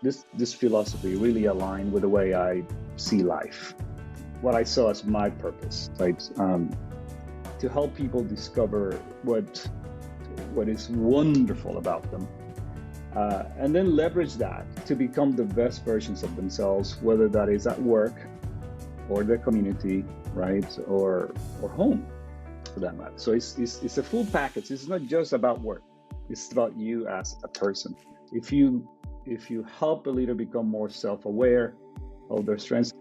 this philosophy really aligned with the way I see life, what I saw as my purpose, right? To help people discover what is wonderful about them, and then leverage that to become the best versions of themselves, whether that is at work or their community, right, or home, for that matter. So it's a full package. It's not just about work. It's about you as a person. If you help a leader become more self-aware of their strengths,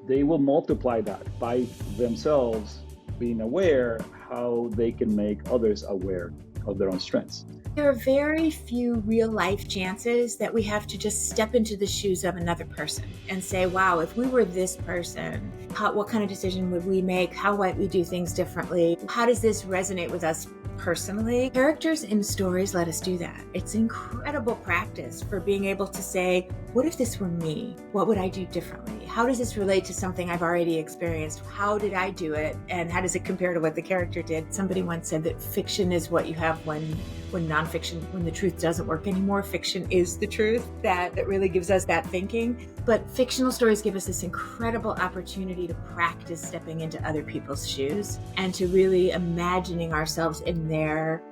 they will multiply that by themselves being aware how they can make others aware of their own strengths. There are very few real life chances that we have to just step into the shoes of another person and say, wow, if we were this person, what kind of decision would we make? How might we do things differently? How does this resonate with us personally? Characters in stories let us do that. It's incredible practice for being able to say, what if this were me? What would I do differently? How does this relate to something I've already experienced? How did I do it? And how does it compare to what the character did? Somebody once said that fiction is what you have when nonfiction, when the truth doesn't work anymore. Fiction is the truth. That really gives us that thinking. But fictional stories give us this incredible opportunity to practice stepping into other people's shoes and to really imagining ourselves in their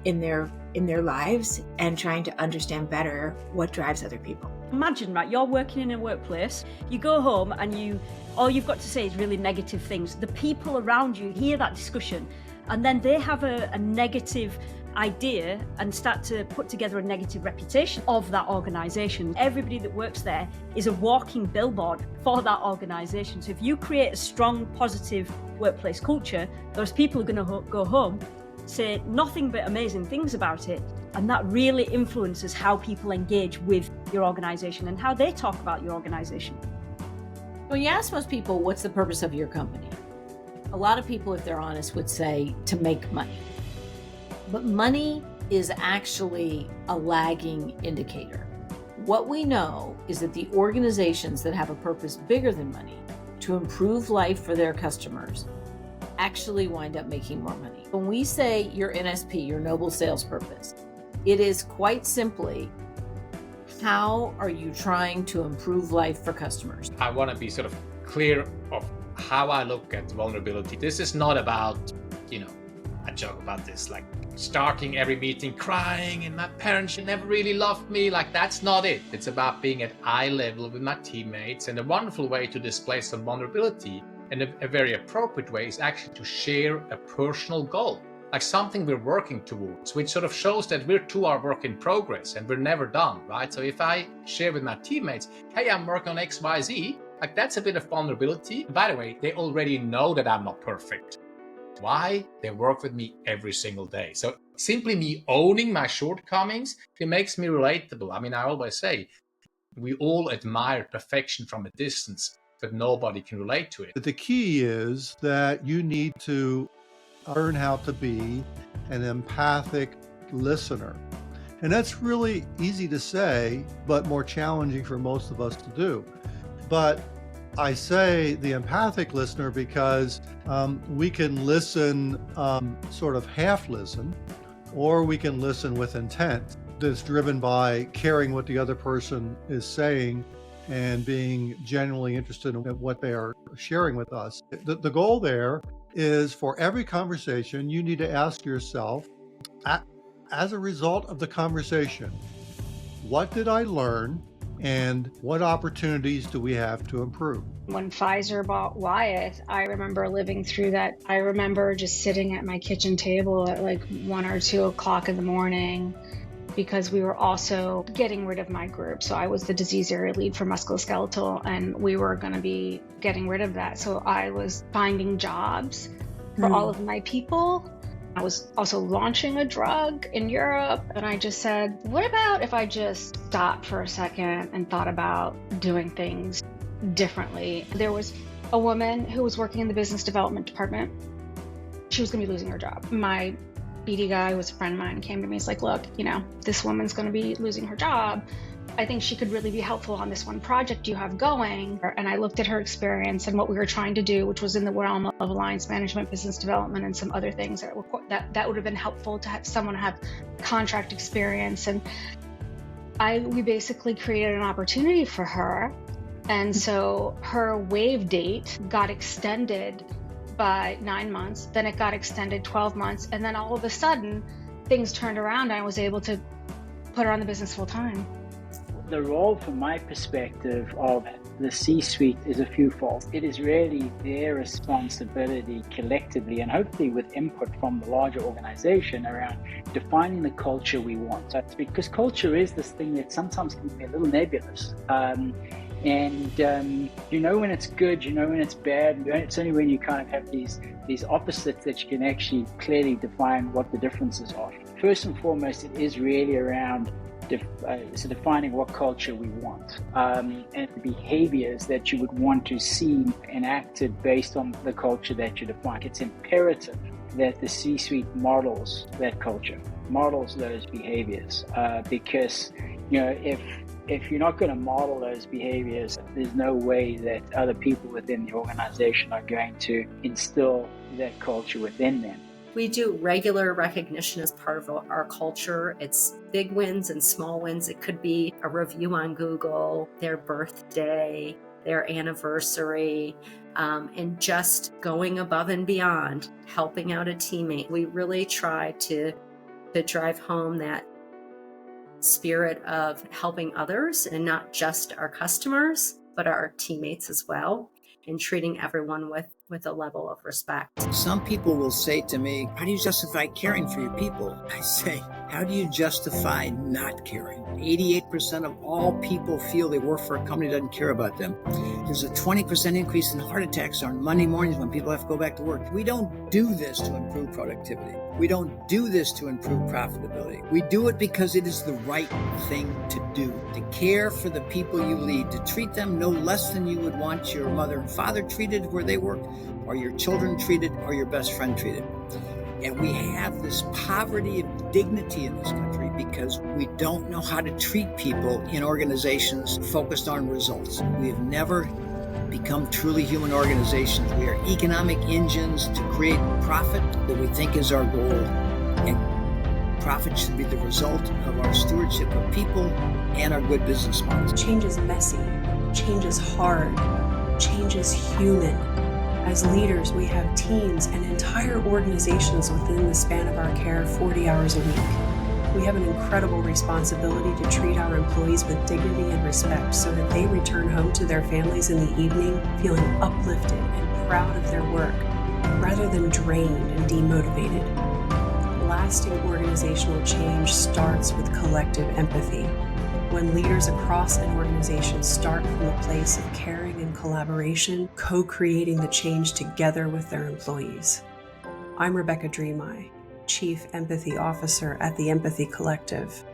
lives and trying to understand better what drives other people. Imagine, right, you're working in a workplace, you go home and all you've got to say is really negative things. The people around you hear that discussion and then they have a negative idea and start to put together a negative reputation of that organisation. Everybody that works there is a walking billboard for that organisation. So if you create a strong, positive workplace culture, those people are going to go home, say nothing but amazing things about it, and that really influences how people engage with your organisation and how they talk about your organisation. When you ask most people, what's the purpose of your company? A lot of people, if they're honest, would say to make money. But money is actually a lagging indicator. What we know is that the organizations that have a purpose bigger than money to improve life for their customers actually wind up making more money. When we say your NSP, your noble sales purpose, it is quite simply, how are you trying to improve life for customers? I want to be sort of clear of how I look at vulnerability. This is not about, I joke about this, like starting every meeting crying and my parents never really loved me. Like, that's not it. It's about being at eye level with my teammates, and a wonderful way to display some vulnerability in a very appropriate way is actually to share a personal goal, like something we're working towards, which sort of shows that we're to our work in progress and we're never done, right? So if I share with my teammates, hey, I'm working on X, Y, Z, like that's a bit of vulnerability. By the way, they already know that I'm not perfect. Why? They work with me every single day. So simply me owning my shortcomings, it makes me relatable. I mean, I always say, we all admire perfection from a distance, but nobody can relate to it. The key is that you need to learn how to be an empathic listener. And that's really easy to say, but more challenging for most of us to do. But I say the empathic listener because we can listen, sort of half listen, or we can listen with intent that's driven by caring what the other person is saying and being genuinely interested in what they are sharing with us. The goal there is, for every conversation, you need to ask yourself, as a result of the conversation, what did I learn? And what opportunities do we have to improve? When Pfizer bought Wyeth, I remember living through that. I remember just sitting at my kitchen table at like 1 or 2 o'clock in the morning, because we were also getting rid of my group. So I was the disease area lead for musculoskeletal, and we were going to be getting rid of that. So I was finding jobs for all of my people. I was also launching a drug in Europe, and I just said, what about if I just stopped for a second and thought about doing things differently? There was a woman who was working in the business development department. She was going to be losing her job. My BD guy, who was a friend of mine, came to me. He's like, look, this woman's going to be losing her job. I think she could really be helpful on this one project you have going. And I looked at her experience and what we were trying to do, which was in the realm of alliance management, business development, and some other things that would have been helpful to have someone have contract experience. And we basically created an opportunity for her. And so her wave date got extended by 9 months, then it got extended 12 months, and then all of a sudden things turned around and I was able to put her on the business full time. The role from my perspective of the C-suite is a fewfold. It is really their responsibility collectively and hopefully with input from the larger organization around defining the culture we want. So it's because culture is this thing that sometimes can be a little nebulous. You know when it's good, you know when it's bad. It's only when you kind of have these opposites that you can actually clearly define what the differences are. First and foremost, it is really around defining what culture we want and the behaviors that you would want to see enacted based on the culture that you define. It's imperative that the C-suite models that culture, models those behaviors, because if you're not going to model those behaviors, there's no way that other people within the organization are going to instill that culture within them. We do regular recognition as part of our culture. It's big wins and small wins. It could be a review on Google, their birthday, their anniversary, and just going above and beyond, helping out a teammate. We really try to drive home that spirit of helping others and not just our customers, but our teammates as well, and treating everyone with a level of respect. Some people will say to me, how do you justify caring for your people? I say, how do you justify not caring? 88% of all people feel they work for a company that doesn't care about them. There's a 20% increase in heart attacks on Monday mornings when people have to go back to work. We don't do this to improve productivity. We don't do this to improve profitability. We do it because it is the right thing to do, to care for the people you lead, to treat them no less than you would want your mother and father treated where they work, or your children treated, or your best friend treated. And we have this poverty of dignity in this country because we don't know how to treat people in organizations focused on results. We have never become truly human organizations. We are economic engines to create profit that we think is our goal. And profit should be the result of our stewardship of people and our good business models. Change is messy. Change is hard. Change is human. As leaders, we have teams and entire organizations within the span of our care 40 hours a week. We have an incredible responsibility to treat our employees with dignity and respect so that they return home to their families in the evening feeling uplifted and proud of their work, rather than drained and demotivated. Lasting organizational change starts with collective empathy. When leaders across an organization start from a place of caring and collaboration, co-creating the change together with their employees. I'm Rebecca Dhrimaj, Chief Empathy Officer at the Empathy Collective,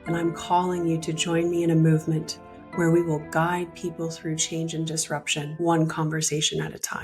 and I'm calling you to join me in a movement where we will guide people through change and disruption, one conversation at a time.